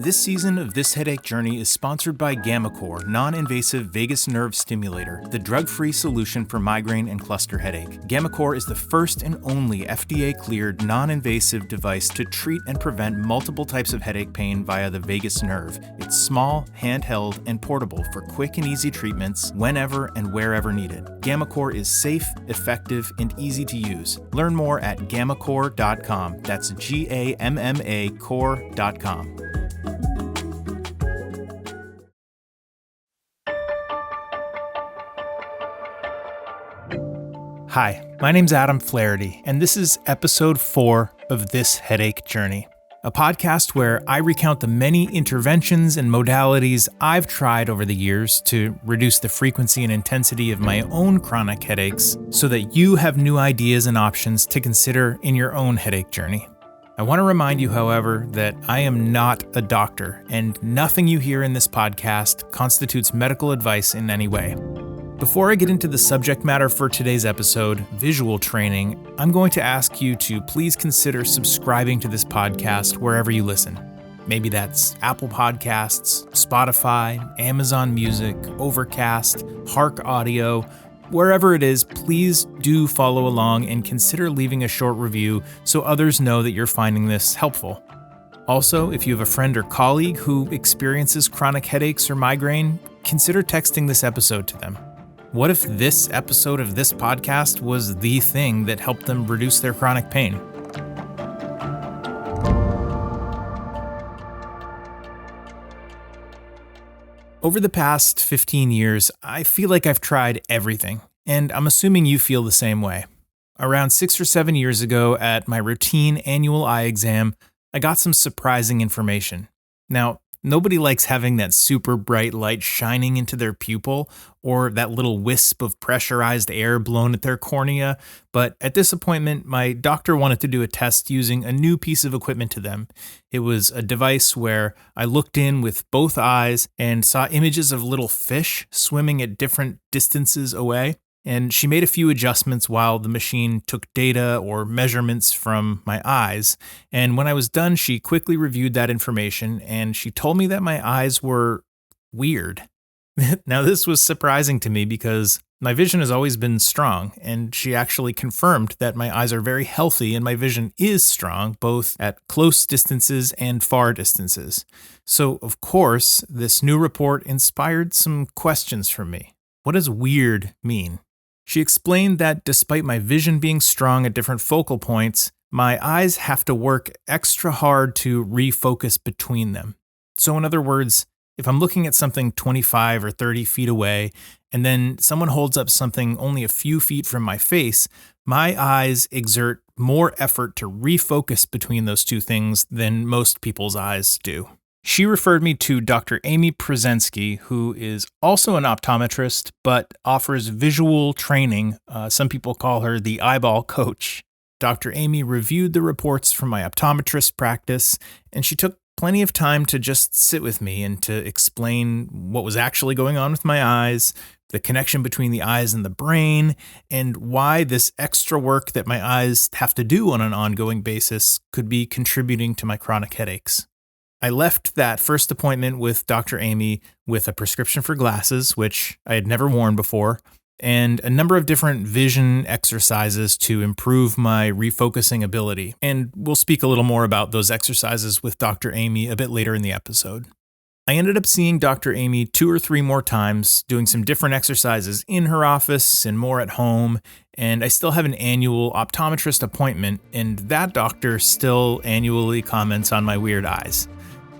This season of This Headache Journey is sponsored by gammaCore non-invasive vagus nerve stimulator, the drug-free solution for migraine and cluster headache. gammaCore is the first and only FDA-cleared non-invasive device to treat and prevent multiple types of headache pain via the vagus nerve. It's small, handheld, and portable for quick and easy treatments whenever and wherever needed. gammaCore is safe, effective, and easy to use. Learn more at gammacore.com. That's GAMMA core.com. Hi, my name's Adam Flaherty, and this is episode 4 of This Headache Journey, a podcast where I recount the many interventions and modalities I've tried over the years to reduce the frequency and intensity of my own chronic headaches so that you have new ideas and options to consider in your own headache journey. I want to remind you, however, that I am not a doctor, and nothing you hear in this podcast constitutes medical advice in any way. Before I get into the subject matter for today's episode, visual training, I'm going to ask you to please consider subscribing to this podcast wherever you listen. Maybe that's Apple Podcasts, Spotify, Amazon Music, Overcast, Hark Audio. Wherever it is, please do follow along and consider leaving a short review so others know that you're finding this helpful. Also, if you have a friend or colleague who experiences chronic headaches or migraine, consider texting this episode to them. What if this episode of this podcast was the thing that helped them reduce their chronic pain? Over the past 15 years, I feel like I've tried everything, and I'm assuming you feel the same way. Around 6 or 7 years ago, at my routine annual eye exam, I got some surprising information. Now, nobody likes having that super bright light shining into their pupil or that little wisp of pressurized air blown at their cornea, but at this appointment, my doctor wanted to do a test using a new piece of equipment to them. It was a device where I looked in with both eyes and saw images of little fish swimming at different distances away. And she made a few adjustments while the machine took data or measurements from my eyes. And when I was done, she quickly reviewed that information and she told me that my eyes were weird. Now, this was surprising to me because my vision has always been strong, and she actually confirmed that my eyes are very healthy and my vision is strong, both at close distances and far distances. So, of course, this new report inspired some questions from me. What does weird mean? She explained that despite my vision being strong at different focal points, my eyes have to work extra hard to refocus between them. So in other words, if I'm looking at something 25 or 30 feet away, and then someone holds up something only a few feet from my face, my eyes exert more effort to refocus between those two things than most people's eyes do. She referred me to Dr. Amy Pruszenski, who is also an optometrist, but offers visual training. Some people call her the eyeball coach. Dr. Amy reviewed the reports from my optometrist practice, and she took plenty of time to just sit with me and to explain what was actually going on with my eyes, the connection between the eyes and the brain, and why this extra work that my eyes have to do on an ongoing basis could be contributing to my chronic headaches. I left that first appointment with Dr. Amy with a prescription for glasses, which I had never worn before, and a number of different vision exercises to improve my refocusing ability. And we'll speak a little more about those exercises with Dr. Amy a bit later in the episode. I ended up seeing Dr. Amy 2 or 3 more times, doing some different exercises in her office and more at home, and I still have an annual optometrist appointment, and that doctor still annually comments on my weird eyes.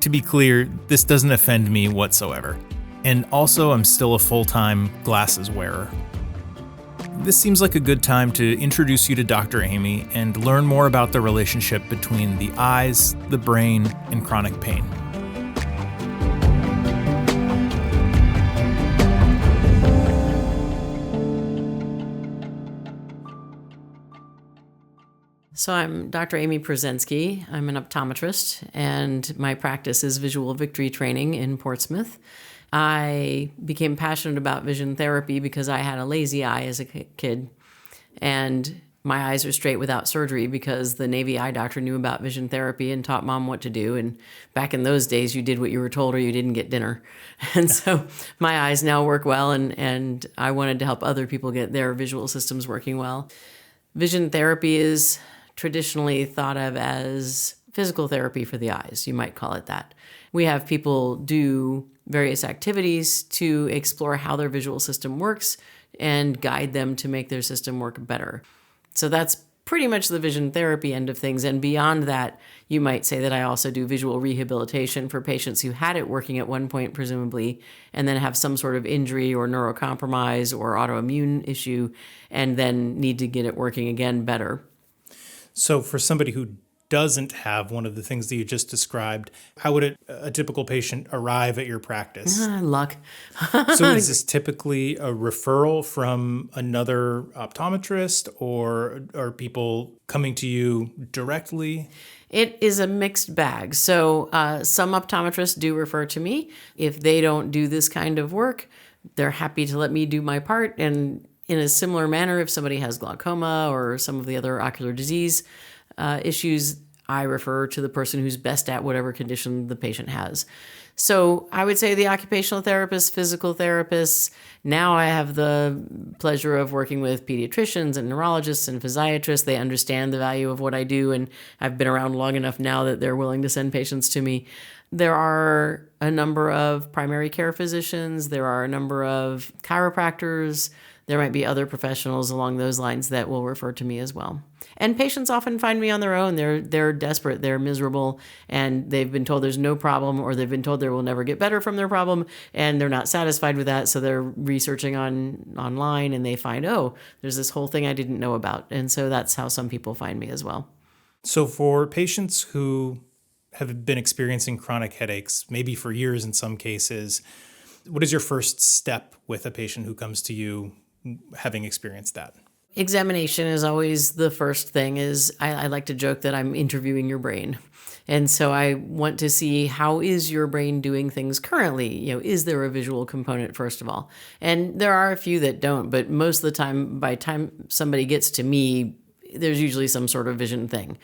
To be clear, this doesn't offend me whatsoever. And also, I'm still a full-time glasses wearer. This seems like a good time to introduce you to Dr. Amy and learn more about the relationship between the eyes, the brain, and chronic pain. So I'm Dr. Amy Pruszenski. I'm an optometrist, and my practice is visual victory training in Portsmouth. I became passionate about vision therapy because I had a lazy eye as a kid. And my eyes are straight without surgery because the Navy eye doctor knew about vision therapy and taught mom what to do. And back in those days, you did what you were told or you didn't get dinner. And so my eyes now work well, and I wanted to help other people get their visual systems working well. Vision therapy is traditionally thought of as physical therapy for the eyes. You might call it that. We have people do various activities to explore how their visual system works and guide them to make their system work better. So that's pretty much the vision therapy end of things. And beyond that, you might say that I also do visual rehabilitation for patients who had it working at one point, presumably, and then have some sort of injury or neurocompromise or autoimmune issue, and then need to get it working again better. So for somebody who doesn't have one of the things that you just described, how would a typical patient arrive at your practice? Luck. So is this typically a referral from another optometrist, or are people coming to you directly? It is a mixed bag. So some optometrists do refer to me. If they don't do this kind of work, they're happy to let me do my part. And in a similar manner, if somebody has glaucoma or some of the other ocular disease issues, I refer to the person who's best at whatever condition the patient has. So I would say the occupational therapists, physical therapists. Now I have the pleasure of working with pediatricians and neurologists and physiatrists. They understand the value of what I do, and I've been around long enough now that they're willing to send patients to me. There are a number of primary care physicians. There are a number of chiropractors. There might be other professionals along those lines that will refer to me as well. And patients often find me on their own. They're desperate, they're miserable, and they've been told there's no problem, or they've been told they will never get better from their problem, and they're not satisfied with that, so they're researching online, and they find, oh, there's this whole thing I didn't know about. And so that's how some people find me as well. So for patients who have been experiencing chronic headaches, maybe for years in some cases, what is your first step with a patient who comes to you having experienced that? Examination is always the first thing. I like to joke that I'm interviewing your brain. And so I want to see, how is your brain doing things currently? Is there a visual component, first of all? And there are a few that don't, but most of the time, by the time somebody gets to me, there's usually some sort of vision thing.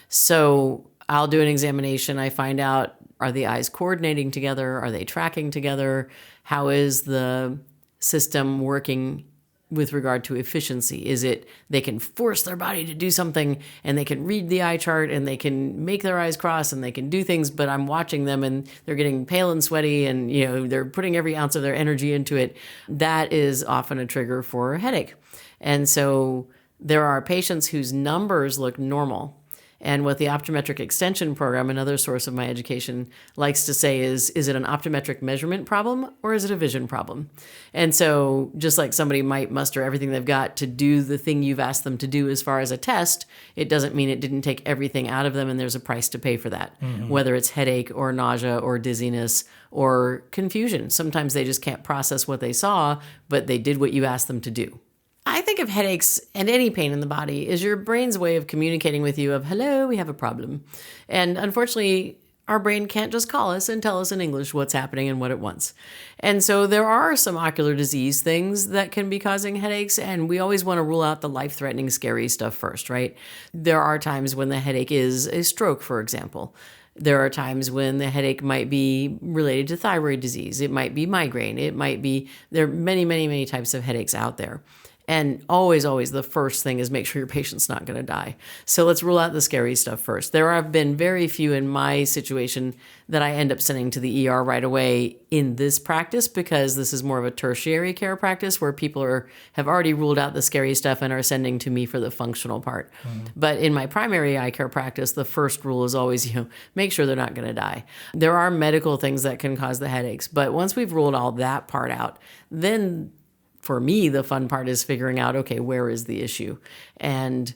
So I'll do an examination. I find out, are the eyes coordinating together? Are they tracking together? How is the system working with regard to efficiency? Is it they can force their body to do something, and they can read the eye chart, and they can make their eyes cross, and they can do things, but I'm watching them and they're getting pale and sweaty, and they're putting every ounce of their energy into it? That is often a trigger for a headache. And so there are patients whose numbers look normal. And what the optometric extension program, another source of my education, likes to say is it an optometric measurement problem, or is it a vision problem? And so just like somebody might muster everything they've got to do the thing you've asked them to do as far as a test, it doesn't mean it didn't take everything out of them, and there's a price to pay for that, whether it's headache or nausea or dizziness or confusion. Sometimes they just can't process what they saw, but they did what you asked them to do. I think of headaches and any pain in the body is your brain's way of communicating with you of, hello, we have a problem. And unfortunately, our brain can't just call us and tell us in English what's happening and what it wants. And so there are some ocular disease things that can be causing headaches, and we always want to rule out the life-threatening, scary stuff first, right? There are times when the headache is a stroke, for example. There are times when the headache might be related to thyroid disease. It might be migraine. There are many, many, many types of headaches out there. And always, always the first thing is make sure your patient's not going to die. So let's rule out the scary stuff first. There have been very few in my situation that I end up sending to the ER right away in this practice, because this is more of a tertiary care practice where people have already ruled out the scary stuff and are sending to me for the functional part. But in my primary eye care practice, the first rule is always, make sure they're not going to die. There are medical things that can cause the headaches, but once we've ruled all that part out, then for me, the fun part is figuring out, okay, where is the issue? And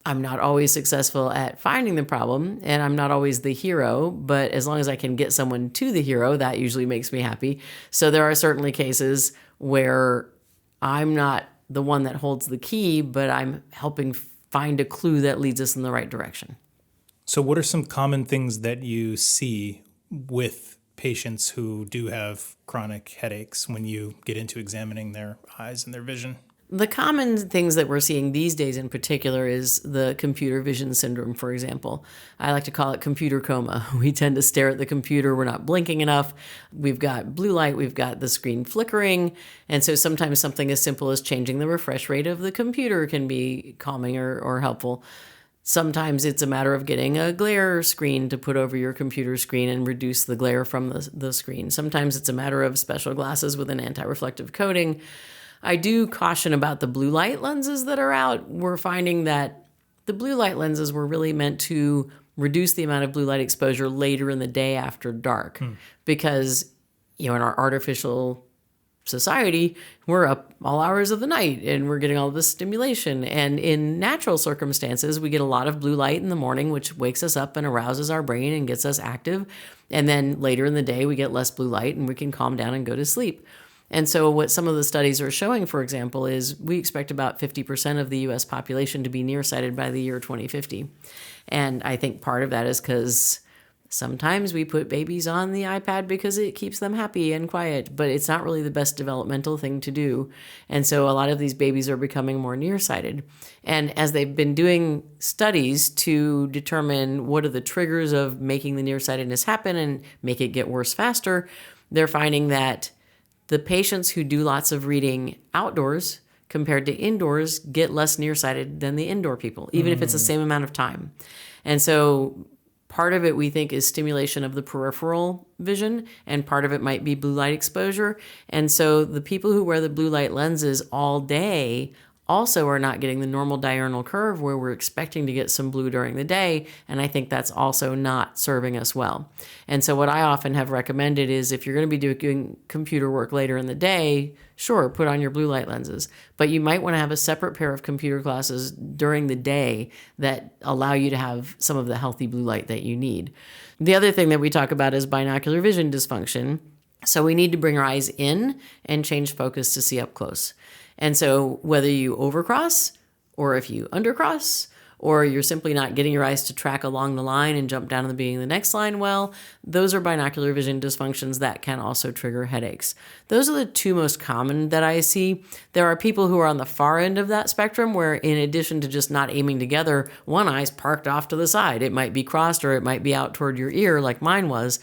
I'm not always successful at finding the problem, and I'm not always the hero, but as long as I can get someone to the hero, that usually makes me happy. So there are certainly cases where I'm not the one that holds the key, but I'm helping find a clue that leads us in the right direction. So what are some common things that you see with patients who do have chronic headaches when you get into examining their eyes and their vision? The common things that we're seeing these days in particular is the computer vision syndrome, for example. I like to call it computer coma. We tend to stare at the computer. We're not blinking enough. We've got blue light. We've got the screen flickering. And so sometimes something as simple as changing the refresh rate of the computer can be calming or helpful. Sometimes it's a matter of getting a glare screen to put over your computer screen and reduce the glare from the screen. Sometimes it's a matter of special glasses with an anti-reflective coating. I do caution about the blue light lenses that are out. We're finding that the blue light lenses were really meant to reduce the amount of blue light exposure later in the day after dark because, in our artificial society, we're up all hours of the night and we're getting all this stimulation. And in natural circumstances, we get a lot of blue light in the morning, which wakes us up and arouses our brain and gets us active. And then later in the day, we get less blue light and we can calm down and go to sleep. And so what some of the studies are showing, for example, is we expect about 50% of the U.S. population to be nearsighted by the year 2050. And I think part of that is because sometimes we put babies on the iPad because it keeps them happy and quiet, but it's not really the best developmental thing to do. And so a lot of these babies are becoming more nearsighted. And as they've been doing studies to determine what are the triggers of making the nearsightedness happen and make it get worse faster, they're finding that the patients who do lots of reading outdoors compared to indoors get less nearsighted than the indoor people, even if it's the same amount of time. And so part of it, we think, is stimulation of the peripheral vision, and part of it might be blue light exposure. And so the people who wear the blue light lenses all day also are not getting the normal diurnal curve where we're expecting to get some blue during the day. And I think that's also not serving us well. And so what I often have recommended is if you're going to be doing computer work later in the day, sure, put on your blue light lenses. But you might want to have a separate pair of computer glasses during the day that allow you to have some of the healthy blue light that you need. The other thing that we talk about is binocular vision dysfunction. So we need to bring our eyes in and change focus to see up close. And so whether you overcross or if you undercross or you're simply not getting your eyes to track along the line and jump down to the beginning of the next line well, those are binocular vision dysfunctions that can also trigger headaches. Those are the two most common that I see. There are people who are on the far end of that spectrum where in addition to just not aiming together, one eye's parked off to the side. It might be crossed or it might be out toward your ear like mine was.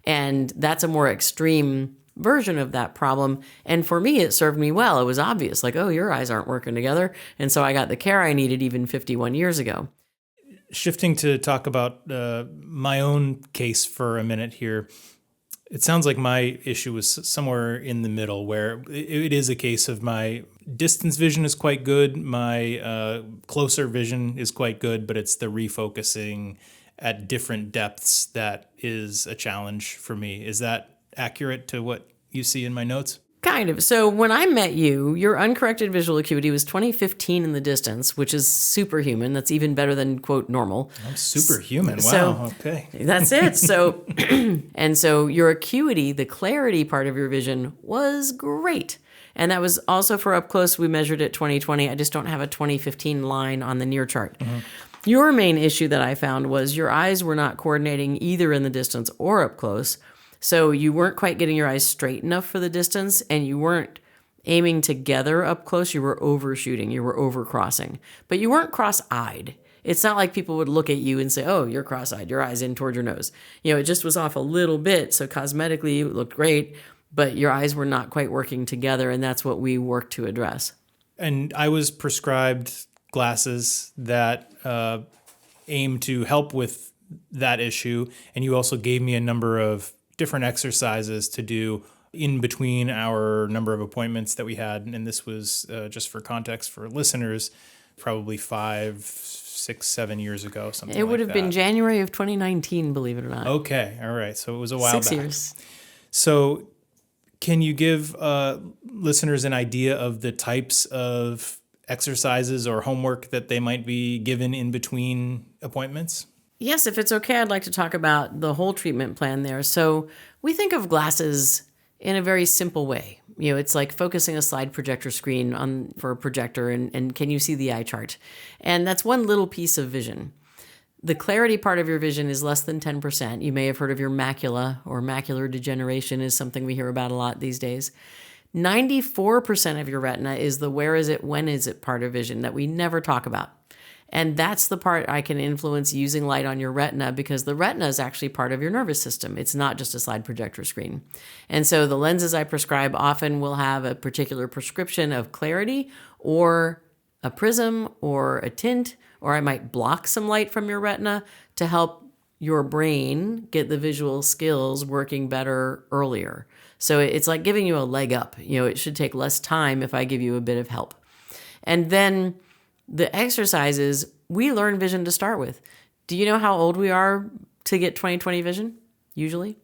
And that's a more extreme version of that problem. And for me, it served me well. It was obvious, like, oh, your eyes aren't working together. And so I got the care I needed even 51 years ago. Shifting to talk about my own case for a minute here, it sounds like my issue was somewhere in the middle where it is a case of my distance vision is quite good, my closer vision is quite good, but it's the refocusing at different depths that is a challenge for me. Is that accurate to what you see in my notes? Kind of. So when I met you, your uncorrected visual acuity was 2015 in the distance, which is superhuman. That's even better than, quote, normal. I'm superhuman. Wow. So, okay. That's it. So, and so your acuity, the clarity part of your vision was great. And that was also for up close. We measured it 2020. I just don't have a 2015 line on the near chart. Mm-hmm. Your main issue that I found was your eyes were not coordinating either in the distance or up close. So you weren't quite getting your eyes straight enough for the distance, and you weren't aiming together up close. You were overshooting. You were overcrossing. But you weren't cross-eyed. It's not like people would look at you and say, oh, you're cross-eyed. Your eye's in toward your nose. It just was off a little bit. So cosmetically, it looked great, but your eyes were not quite working together, and that's what we worked to address. And I was prescribed glasses that aim to help with that issue, and you also gave me a number of different exercises to do in between our number of appointments that we had. And this was just for context for listeners, probably 5, 6, 7 years ago, something like that. It would have been January of 2019, believe it or not. Okay. All right. So it was a while back. 6 years. So can you give listeners an idea of the types of exercises or homework that they might be given in between appointments? Yes, if it's okay, I'd like to talk about the whole treatment plan there. So we think of glasses in a very simple way. It's like focusing a slide projector screen on for a projector and can you see the eye chart? And that's one little piece of vision. The clarity part of your vision is less than 10%. You may have heard of your macula, or macular degeneration is something we hear about a lot these days. 94% of your retina is the where is it, when is it part of vision that we never talk about. And that's the part I can influence using light on your retina, because the retina is actually part of your nervous system. It's not just a slide projector screen. And so the lenses I prescribe often will have a particular prescription of clarity, or a prism, or a tint, or I might block some light from your retina to help your brain get the visual skills working better earlier. So it's like giving you a leg up. It should take less time if I give you a bit of help. And then the exercises, we learn vision to start with. Do you know how old we are to get 20/20 vision? Usually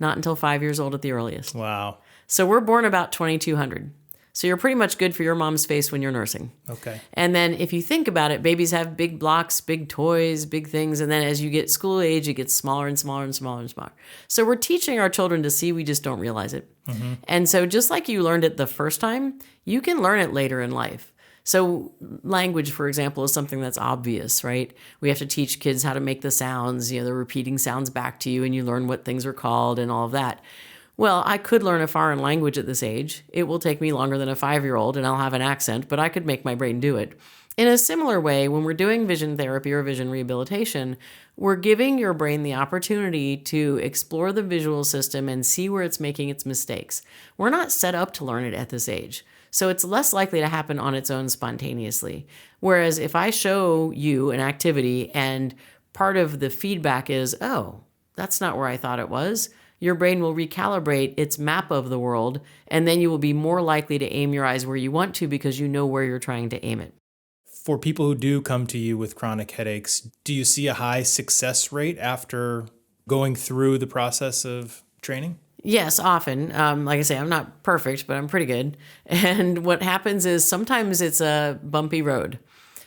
not until 5 years old at the earliest. Wow. So we're born about 2200. So you're pretty much good for your mom's face when you're nursing. Okay. And then if you think about it, babies have big blocks, big toys, big things. And then as you get school age, it gets smaller and smaller and smaller and smaller. So we're teaching our children to see, we just don't realize it. Mm-hmm. And so just like you learned it the first time, you can learn it later in life. So language, for example, is something that's obvious, right? We have to teach kids how to make the sounds, they're repeating sounds back to you, and you learn what things are called and all of that. Well, I could learn a foreign language at this age. It will take me longer than a 5-year-old, and I'll have an accent, but I could make my brain do it. In a similar way, when we're doing vision therapy or vision rehabilitation, we're giving your brain the opportunity to explore the visual system and see where it's making its mistakes. We're not set up to learn it at this age, so it's less likely to happen on its own spontaneously. Whereas if I show you an activity and part of the feedback is, oh, that's not where I thought it was, your brain will recalibrate its map of the world, and then you will be more likely to aim your eyes where you want to because you know where you're trying to aim it. For people who do come to you with chronic headaches, do you see a high success rate after going through the process of training? Yes, often. Like I say, I'm not perfect, but I'm pretty good. And what happens is sometimes it's a bumpy road.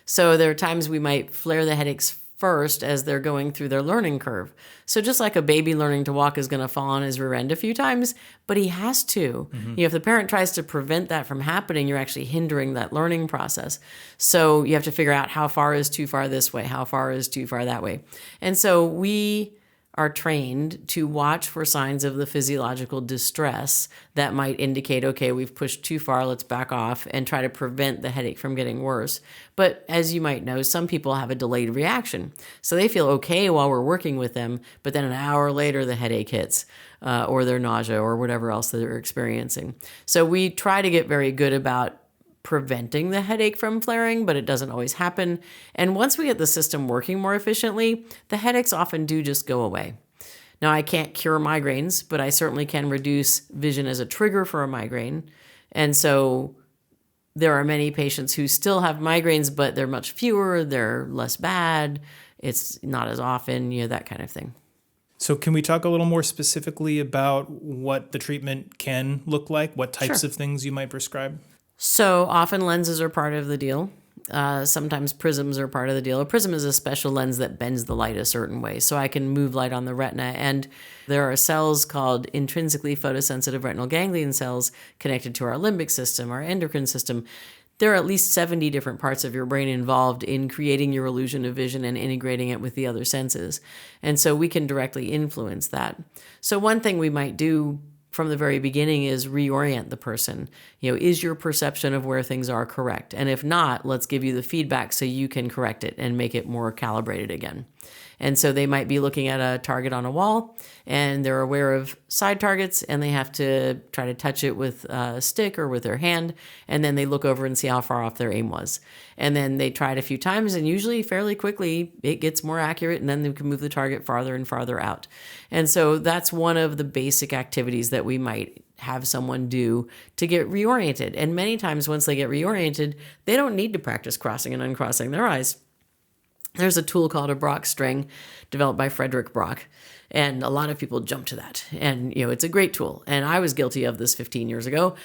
So there are times we might flare the headaches first as they're going through their learning curve. So just like a baby learning to walk is going to fall on his rear end a few times, but he has to. Mm-hmm. If the parent tries to prevent that from happening, you're actually hindering that learning process. So you have to figure out how far is too far this way, how far is too far that way. And so we are trained to watch for signs of the physiological distress that might indicate, okay, we've pushed too far, let's back off, and try to prevent the headache from getting worse. But as you might know, some people have a delayed reaction. So they feel okay while we're working with them, but then an hour later the headache hits, or their nausea, or whatever else they're experiencing. So we try to get very good about preventing the headache from flaring, but it doesn't always happen. And once we get the system working more efficiently, the headaches often do just go away. Now, I can't cure migraines, but I certainly can reduce vision as a trigger for a migraine. And so there are many patients who still have migraines, but they're much fewer, they're less bad, it's not as often, that kind of thing. So can we talk a little more specifically about what the treatment can look like, what types of things you might prescribe? So often lenses are part of the deal. Sometimes prisms are part of the deal. A prism is a special lens that bends the light a certain way, so I can move light on the retina. And there are cells called intrinsically photosensitive retinal ganglion cells connected to our limbic system, our endocrine system. There are at least 70 different parts of your brain involved in creating your illusion of vision and integrating it with the other senses. And so we can directly influence that. So one thing we might do from the very beginning is reorient the person. Is your perception of where things are correct? And if not, let's give you the feedback so you can correct it and make it more calibrated again. And so they might be looking at a target on a wall and they're aware of side targets and they have to try to touch it with a stick or with their hand. And then they look over and see how far off their aim was. And then they try it a few times and usually fairly quickly it gets more accurate and then they can move the target farther and farther out. And so that's one of the basic activities that we might have someone do to get reoriented. And many times once they get reoriented, they don't need to practice crossing and uncrossing their eyes. There's a tool called a Brock string developed by Frederick Brock, and a lot of people jump to that. And, it's a great tool. And I was guilty of this 15 years ago,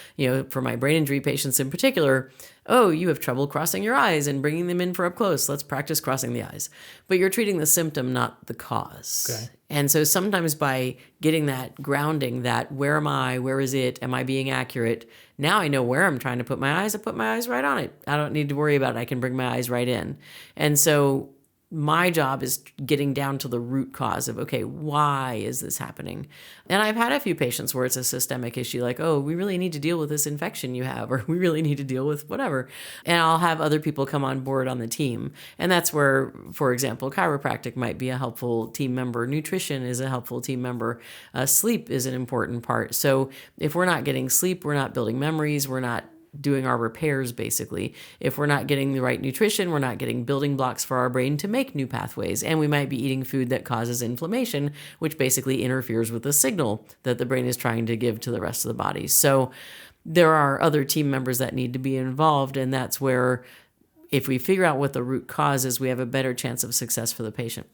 for my brain injury patients in particular. Oh, you have trouble crossing your eyes and bringing them in for up close. Let's practice crossing the eyes. But you're treating the symptom, not the cause. Okay. And so sometimes by getting that grounding, that where am I, where is it, am I being accurate? Now I know where I'm trying to put my eyes. I put my eyes right on it. I don't need to worry about it. I can bring my eyes right in. And so my job is getting down to the root cause of, okay, why is this happening? And I've had a few patients where it's a systemic issue, like, oh, we really need to deal with this infection you have, or we really need to deal with whatever. And I'll have other people come on board on the team. And that's where, for example, chiropractic might be a helpful team member. Nutrition is a helpful team member. Sleep is an important part. So if we're not getting sleep, we're not building memories, we're not doing our repairs, basically. If we're not getting the right nutrition, we're not getting building blocks for our brain to make new pathways. And we might be eating food that causes inflammation, which basically interferes with the signal that the brain is trying to give to the rest of the body. So there are other team members that need to be involved. And that's where, if we figure out what the root cause is, we have a better chance of success for the patient.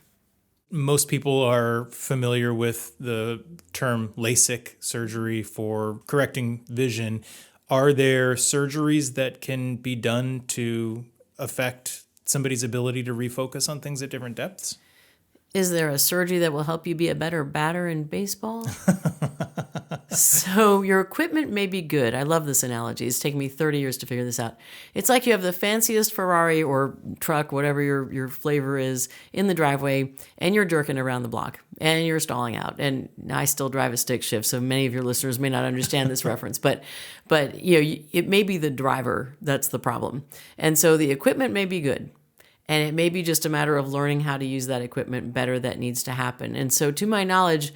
Most people are familiar with the term LASIK surgery for correcting vision. Are there surgeries that can be done to affect somebody's ability to refocus on things at different depths? Is there a surgery that will help you be a better batter in baseball? So your equipment may be good. I love this analogy. It's taken me 30 years to figure this out. It's like you have the fanciest Ferrari or truck, whatever your flavor is, in the driveway, and you're jerking around the block, and you're stalling out. And I still drive a stick shift, so many of your listeners may not understand this reference. But it may be the driver that's the problem. And so the equipment may be good. And it may be just a matter of learning how to use that equipment better that needs to happen. And so to my knowledge,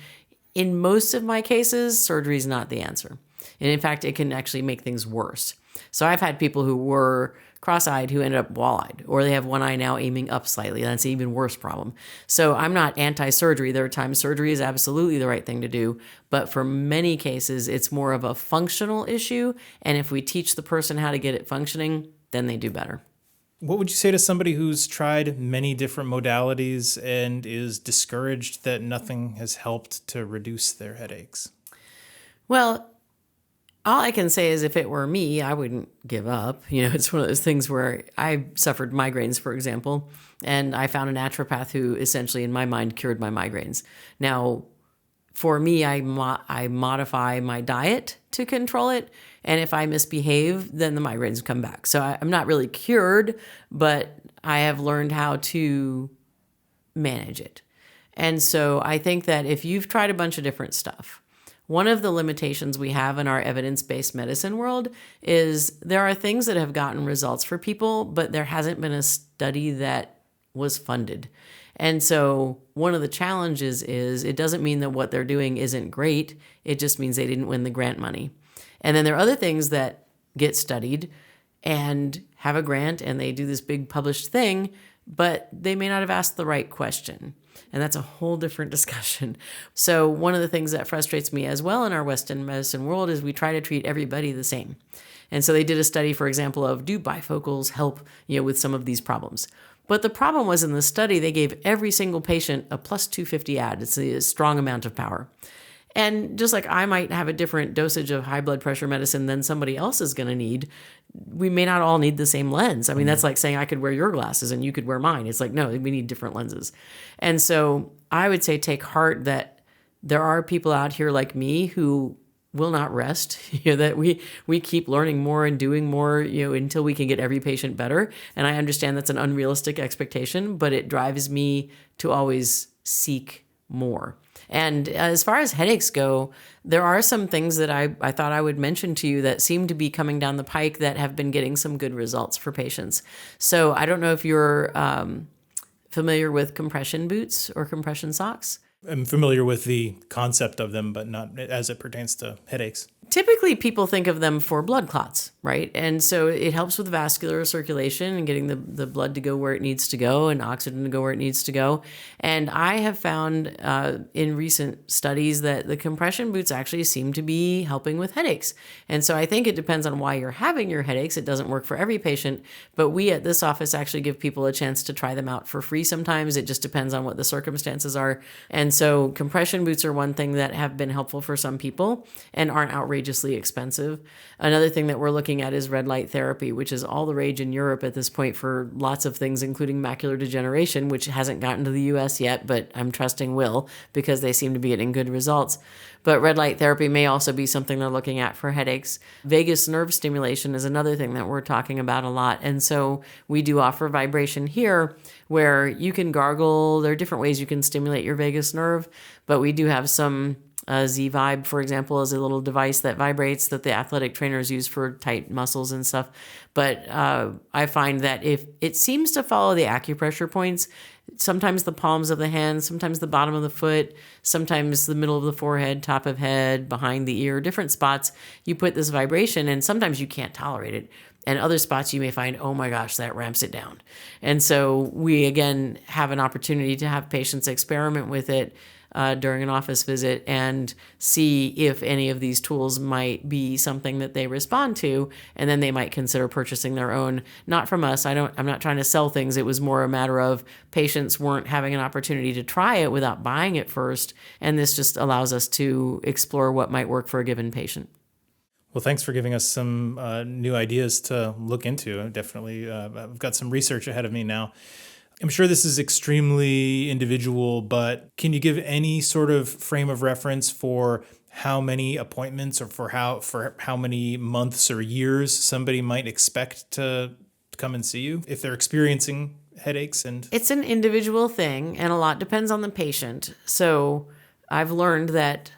in most of my cases, surgery is not the answer. And in fact, it can actually make things worse. So I've had people who were cross-eyed who ended up wall-eyed, or they have one eye now aiming up slightly. That's an even worse problem. So I'm not anti-surgery. There are times surgery is absolutely the right thing to do. But for many cases, it's more of a functional issue. And if we teach the person how to get it functioning, then they do better. What would you say to somebody who's tried many different modalities and is discouraged that nothing has helped to reduce their headaches? Well, all I can say is if it were me, I wouldn't give up. It's one of those things where I suffered migraines, for example, and I found a naturopath who essentially, in my mind, cured my migraines. Now, for me, I modify my diet to control it. And if I misbehave, then the migraines come back. So I'm not really cured, but I have learned how to manage it. And so I think that if you've tried a bunch of different stuff, one of the limitations we have in our evidence-based medicine world is there are things that have gotten results for people, but there hasn't been a study that was funded. And so one of the challenges is it doesn't mean that what they're doing isn't great. It just means they didn't win the grant money. And then there are other things that get studied and have a grant and they do this big published thing, but they may not have asked the right question. And that's a whole different discussion. So one of the things that frustrates me as well in our Western medicine world is we try to treat everybody the same. And so they did a study, for example, of do bifocals help, with some of these problems. But the problem was in the study, they gave every single patient a plus 250 add. It's a strong amount of power. And just like I might have a different dosage of high blood pressure medicine than somebody else is going to need, we may not all need the same lens. I mean, that's like saying I could wear your glasses and you could wear mine. It's like, no, we need different lenses. And so I would say take heart that there are people out here like me who will not rest, that we keep learning more and doing more, until we can get every patient better. And I understand that's an unrealistic expectation, but it drives me to always seek more. And as far as headaches go, there are some things that I thought I would mention to you that seem to be coming down the pike that have been getting some good results for patients. So I don't know if you're familiar with compression boots or compression socks. I'm familiar with the concept of them, but not as it pertains to headaches. Typically, people think of them for blood clots, right? And so it helps with vascular circulation and getting the blood to go where it needs to go and oxygen to go where it needs to go. And I have found in recent studies that the compression boots actually seem to be helping with headaches. And so I think it depends on why you're having your headaches. It doesn't work for every patient, but we at this office actually give people a chance to try them out for free sometimes. It just depends on what the circumstances are. And so compression boots are one thing that have been helpful for some people and aren't outrageous outrageously expensive. Another thing that we're looking at is red light therapy, which is all the rage in Europe at this point for lots of things, including macular degeneration, which hasn't gotten to the US yet, but I'm trusting will because they seem to be getting good results. But red light therapy may also be something they're looking at for headaches. Vagus nerve stimulation is another thing that we're talking about a lot. And so we do offer vibration here where you can gargle. There are different ways you can stimulate your vagus nerve, but we do have some Z-Vibe, for example, is a little device that vibrates that the athletic trainers use for tight muscles and stuff. But I find that if it seems to follow the acupressure points, sometimes the palms of the hands, sometimes the bottom of the foot, sometimes the middle of the forehead, top of head, behind the ear, different spots, you put this vibration and sometimes you can't tolerate it. And other spots you may find, oh my gosh, that ramps it down. And so we, again, have an opportunity to have patients experiment with it during an office visit and see if any of these tools might be something that they respond to, and then they might consider purchasing their own. Not from us. I'm not trying to sell things. It was more a matter of patients weren't having an opportunity to try it without buying it first, and this just allows us to explore what might work for a given patient. Well, thanks for giving us some new ideas to look into. Definitely, I've got some research ahead of me now. I'm sure this is extremely individual, but can you give any sort of frame of reference for how many appointments or for how many months or years somebody might expect to come and see you if they're experiencing headaches? And it's an individual thing, and a lot depends on the patient. So I've learned that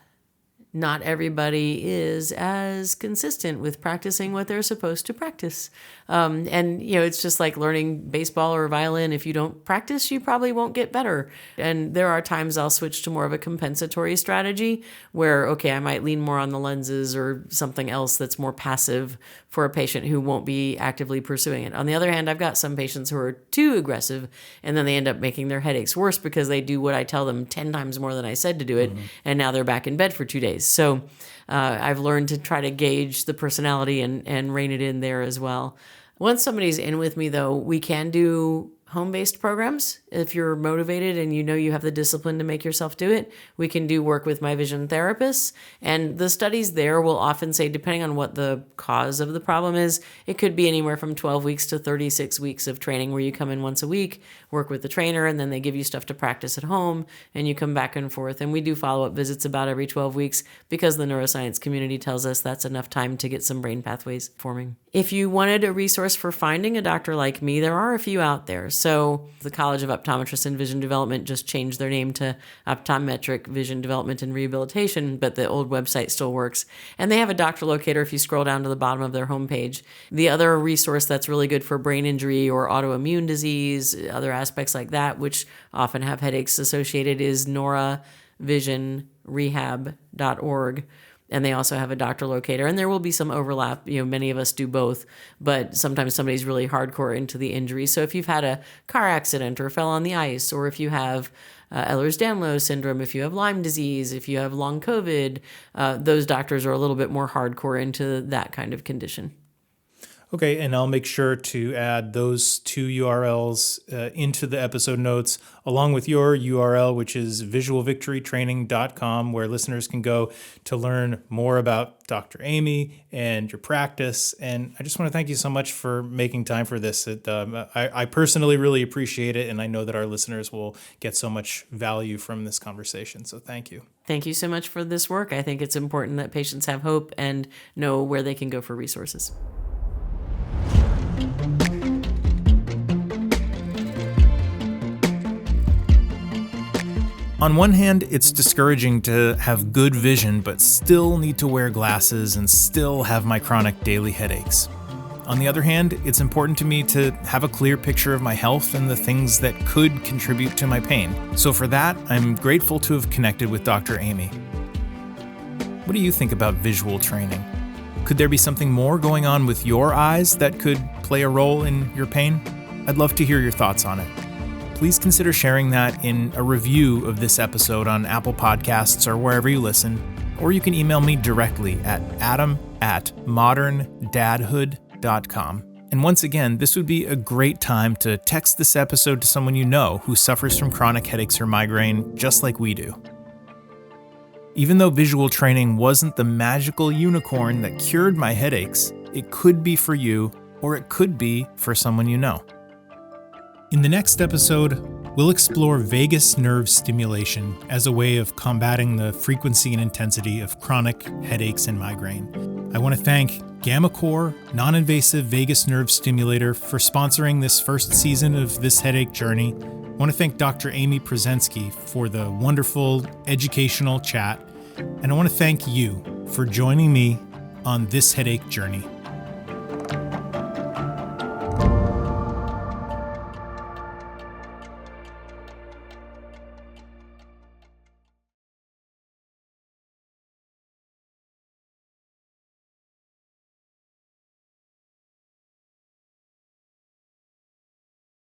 not everybody is as consistent with practicing what they're supposed to practice. And, it's just like learning baseball or violin. If you don't practice, you probably won't get better. And there are times I'll switch to more of a compensatory strategy where, okay, I might lean more on the lenses or something else that's more passive for a patient who won't be actively pursuing it. On the other hand, I've got some patients who are too aggressive, and then they end up making their headaches worse because they do what I tell them 10 times more than I said to do it, and now they're back in bed for 2 days. So I've learned to try to gauge the personality and rein it in there as well. Once somebody's in with me, though, we can do home-based programs. If you're motivated and you have the discipline to make yourself do it, we can do work with my vision therapists. And the studies there will often say, depending on what the cause of the problem is, it could be anywhere from 12 weeks to 36 weeks of training where you come in once a week, work with the trainer, and then they give you stuff to practice at home, and you come back and forth. And we do follow-up visits about every 12 weeks because the neuroscience community tells us that's enough time to get some brain pathways forming. If you wanted a resource for finding a doctor like me, there are a few out there. So the College of Optometrists and Vision Development just changed their name to Optometric Vision Development and Rehabilitation, but the old website still works. And they have a doctor locator if you scroll down to the bottom of their homepage. The other resource that's really good for brain injury or autoimmune disease, other aspects like that, which often have headaches associated, is noravisionrehab.org. And they also have a doctor locator, and there will be some overlap. Many of us do both, but sometimes somebody's really hardcore into the injury. So if you've had a car accident or fell on the ice, or if you have Ehlers-Danlos syndrome, if you have Lyme disease, if you have long COVID, those doctors are a little bit more hardcore into that kind of condition. Okay, and I'll make sure to add those two URLs into the episode notes, along with your URL, which is visualvictorytraining.com, where listeners can go to learn more about Dr. Amy and your practice. And I just want to thank you so much for making time for this. I personally really appreciate it, and I know that our listeners will get so much value from this conversation. So thank you. Thank you so much for this work. I think it's important that patients have hope and know where they can go for resources. On one hand, it's discouraging to have good vision but still need to wear glasses and still have my chronic daily headaches. On the other hand, it's important to me to have a clear picture of my health and the things that could contribute to my pain. So for that, I'm grateful to have connected with Dr. Amy. What do you think about visual training? Could there be something more going on with your eyes that could play a role in your pain? I'd love to hear your thoughts on it. Please consider sharing that in a review of this episode on Apple Podcasts or wherever you listen, or you can email me directly at adam@moderndadhood.com. And once again, this would be a great time to text this episode to someone you know who suffers from chronic headaches or migraine just like we do. Even though visual training wasn't the magical unicorn that cured my headaches, it could be for you, or it could be for someone you know. In the next episode, we'll explore vagus nerve stimulation as a way of combating the frequency and intensity of chronic headaches and migraine. I want to thank gammaCore non-invasive vagus nerve stimulator for sponsoring this first season of This Headache Journey. I want to thank Dr. Amy Pruszenski for the wonderful educational chat. And I want to thank you for joining me on this headache journey.